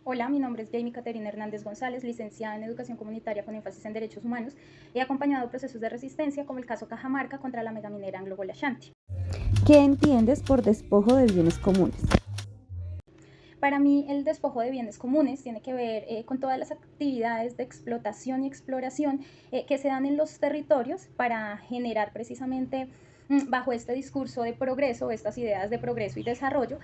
Hola, mi nombre es Jamie Caterina Hernández González, licenciada en Educación Comunitaria con énfasis en Derechos Humanos. He acompañado procesos de resistencia como el caso Cajamarca contra la megaminera Anglo-Gold Ashanti. ¿Qué entiendes por despojo de bienes comunes? Para mí, el despojo de bienes comunes tiene que ver con todas las actividades de explotación y exploración que se dan en los territorios para generar precisamente bajo este discurso de progreso, estas ideas de progreso y desarrollo,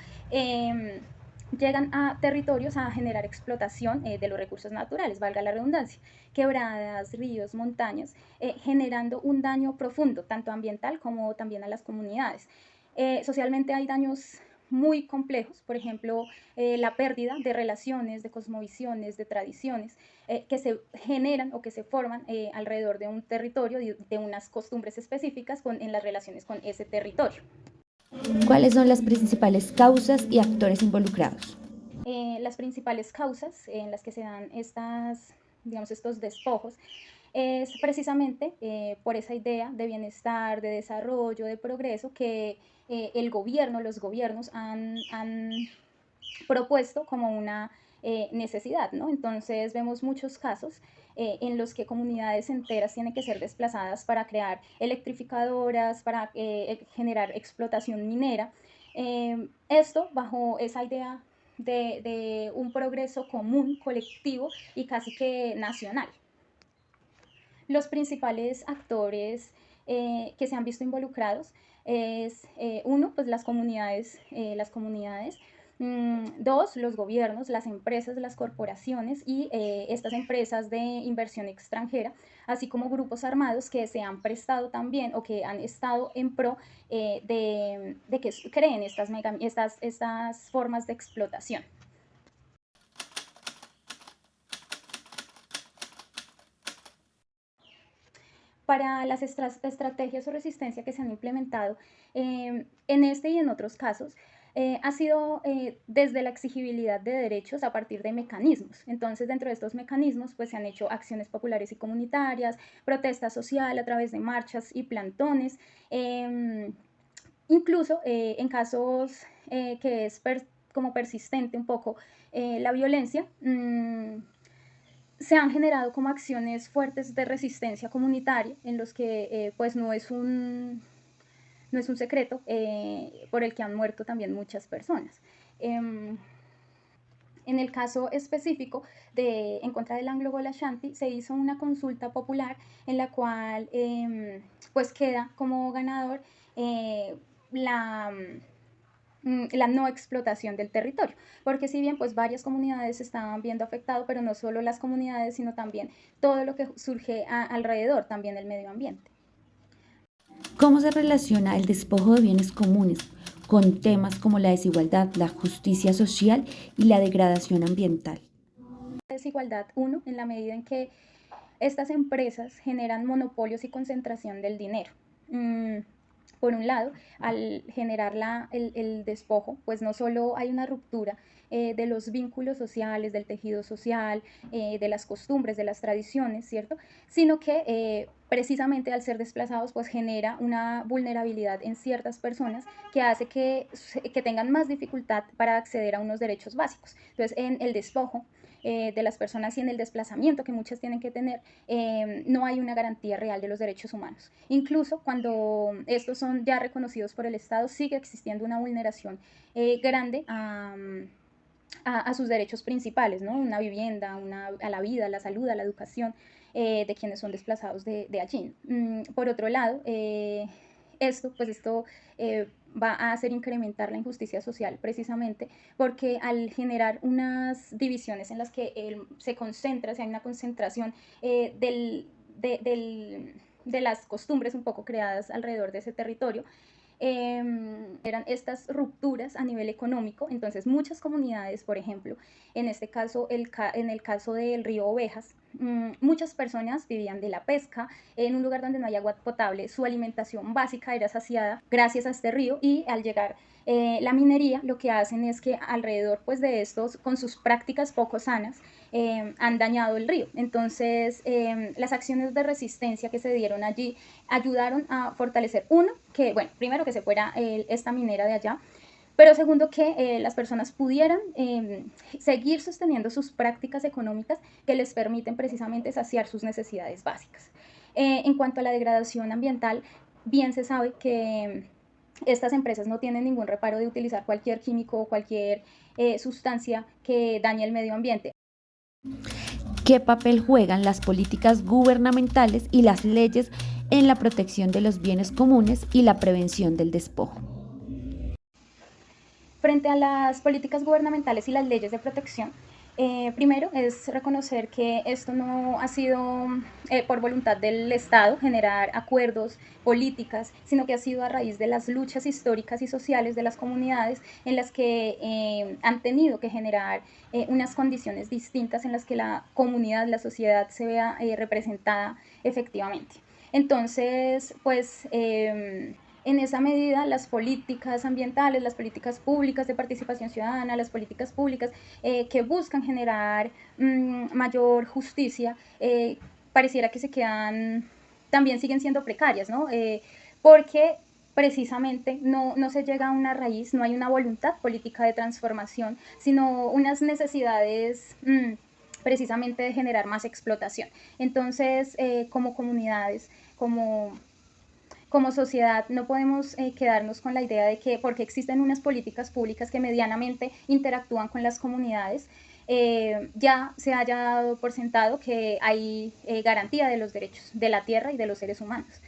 llegan a territorios a generar explotación de los recursos naturales, valga la redundancia, quebradas, ríos, montañas, generando un daño profundo, tanto ambiental como también a las comunidades. Socialmente hay daños muy complejos, por ejemplo, la pérdida de relaciones, de cosmovisiones, de tradiciones que se generan o que se forman alrededor de un territorio, de unas costumbres específicas en las relaciones con ese territorio. ¿Cuáles son las principales causas y actores involucrados? Las principales causas en las que se dan estos despojos es precisamente por esa idea de bienestar, de desarrollo, de progreso que los gobiernos han propuesto como una necesidad, ¿no? Entonces vemos muchos casos en los que comunidades enteras tienen que ser desplazadas para crear electrificadoras, para generar explotación minera. Esto bajo esa idea de un progreso común, colectivo y casi que nacional. Los principales actores que se han visto involucrados es uno, pues las comunidades. Dos, los gobiernos, las empresas, las corporaciones y estas empresas de inversión extranjera, así como grupos armados que se han prestado también o que han estado en pro de que creen estas formas de explotación. Para las estrategias o resistencia que se han implementado en este y en otros casos, ha sido desde la exigibilidad de derechos a partir de mecanismos. Entonces, dentro de estos mecanismos, pues se han hecho acciones populares y comunitarias, protesta social a través de marchas y plantones, incluso en casos que es como persistente un poco la violencia. Se han generado como acciones fuertes de resistencia comunitaria en los que pues no es un secreto por el que han muerto también muchas personas. En el caso específico de en contra del Anglo-Gold Ashanti se hizo una consulta popular en la cual pues queda como ganador la la no explotación del territorio, porque si bien pues varias comunidades estaban viendo afectado, pero no solo las comunidades, sino también todo lo que surge alrededor, también el medio ambiente. ¿Cómo se relaciona el despojo de bienes comunes con temas como la desigualdad, la justicia social y la degradación ambiental? Desigualdad, uno, en la medida en que estas empresas generan monopolios y concentración del dinero. Por un lado, al generar el despojo, pues no solo hay una ruptura de los vínculos sociales, del tejido social, de las costumbres, de las tradiciones, ¿cierto? Sino que precisamente al ser desplazados, pues genera una vulnerabilidad en ciertas personas que hace que tengan más dificultad para acceder a unos derechos básicos. Entonces, en el despojo de las personas y en el desplazamiento que muchas tienen que tener, no hay una garantía real de los derechos humanos. Incluso cuando estos son ya reconocidos por el Estado, sigue existiendo una vulneración grande a sus derechos principales, ¿no? Una vivienda, a la vida, a la salud, a la educación de quienes son desplazados de allí. Por otro lado, esto va a hacer incrementar la injusticia social precisamente porque al generar unas divisiones en las que se concentra, si hay una concentración de las costumbres un poco creadas alrededor de ese territorio, eran estas rupturas a nivel económico. Entonces muchas comunidades, por ejemplo, en este caso, en el caso del río Ovejas, muchas personas vivían de la pesca en un lugar donde no hay agua potable. Su alimentación básica era saciada gracias a este río y al llegar la minería lo que hacen es que alrededor pues, de estos, con sus prácticas poco sanas, han dañado el río. Entonces, las acciones de resistencia que se dieron allí ayudaron a fortalecer, uno, que, bueno, primero que se fuera esta minera de allá, Pero segundo, que las personas pudieran seguir sosteniendo sus prácticas económicas que les permiten precisamente saciar sus necesidades básicas. En cuanto a la degradación ambiental, bien se sabe que estas empresas no tienen ningún reparo de utilizar cualquier químico o cualquier sustancia que dañe el medio ambiente. ¿Qué papel juegan las políticas gubernamentales y las leyes en la protección de los bienes comunes y la prevención del despojo? Frente a las políticas gubernamentales y las leyes de protección, primero es reconocer que esto no ha sido por voluntad del Estado generar acuerdos, políticas, sino que ha sido a raíz de las luchas históricas y sociales de las comunidades en las que han tenido que generar unas condiciones distintas en las que la comunidad, la sociedad se vea representada efectivamente. Entonces, pues en esa medida, las políticas ambientales, las políticas públicas de participación ciudadana, las políticas públicas que buscan generar mayor justicia, pareciera que se quedan, también siguen siendo precarias, ¿no? Porque precisamente no se llega a una raíz, no hay una voluntad política de transformación, sino unas necesidades precisamente de generar más explotación. Entonces, como comunidades, como sociedad no podemos quedarnos con la idea de que porque existen unas políticas públicas que medianamente interactúan con las comunidades, ya se haya dado por sentado que hay garantía de los derechos de la tierra y de los seres humanos.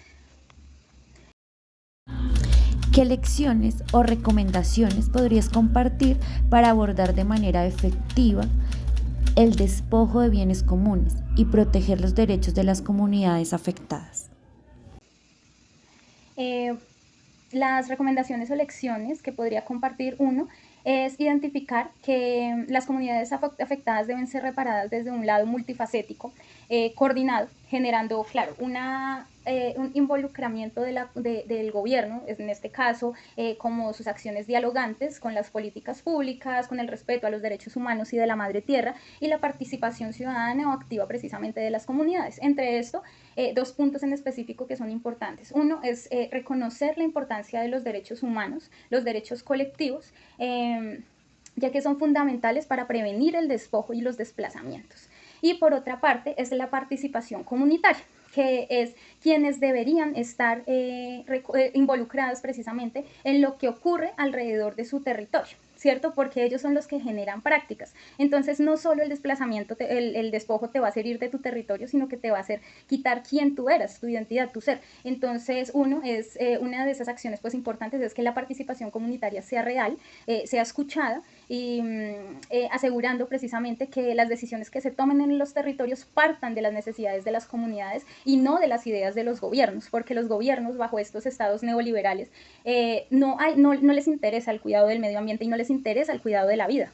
¿Qué lecciones o recomendaciones podrías compartir para abordar de manera efectiva el despojo de bienes comunes y proteger los derechos de las comunidades afectadas? Las recomendaciones o lecciones que podría compartir uno es identificar que las comunidades afectadas deben ser reparadas desde un lado multifacético, coordinado, generando, claro, un involucramiento del gobierno, en este caso, como sus acciones dialogantes con las políticas públicas, con el respeto a los derechos humanos y de la madre tierra, y la participación ciudadana o activa precisamente de las comunidades. Entre esto, dos puntos en específico que son importantes. Uno es reconocer la importancia de los derechos humanos, los derechos colectivos, ya que son fundamentales para prevenir el despojo y los desplazamientos. Y por otra parte es la participación comunitaria, que es quienes deberían estar involucrados precisamente en lo que ocurre alrededor de su territorio, ¿cierto? Porque ellos son los que generan prácticas. Entonces, no solo el desplazamiento, el despojo te va a hacer ir de tu territorio, sino que te va a hacer quitar quién tú eras, tu identidad, tu ser. Entonces, una de esas acciones pues importantes es que la participación comunitaria sea real, sea escuchada y asegurando precisamente que las decisiones que se tomen en los territorios partan de las necesidades de las comunidades y no de las ideas de los gobiernos, porque los gobiernos bajo estos estados neoliberales no les interesa el cuidado del medio ambiente y no les interesa el cuidado de la vida.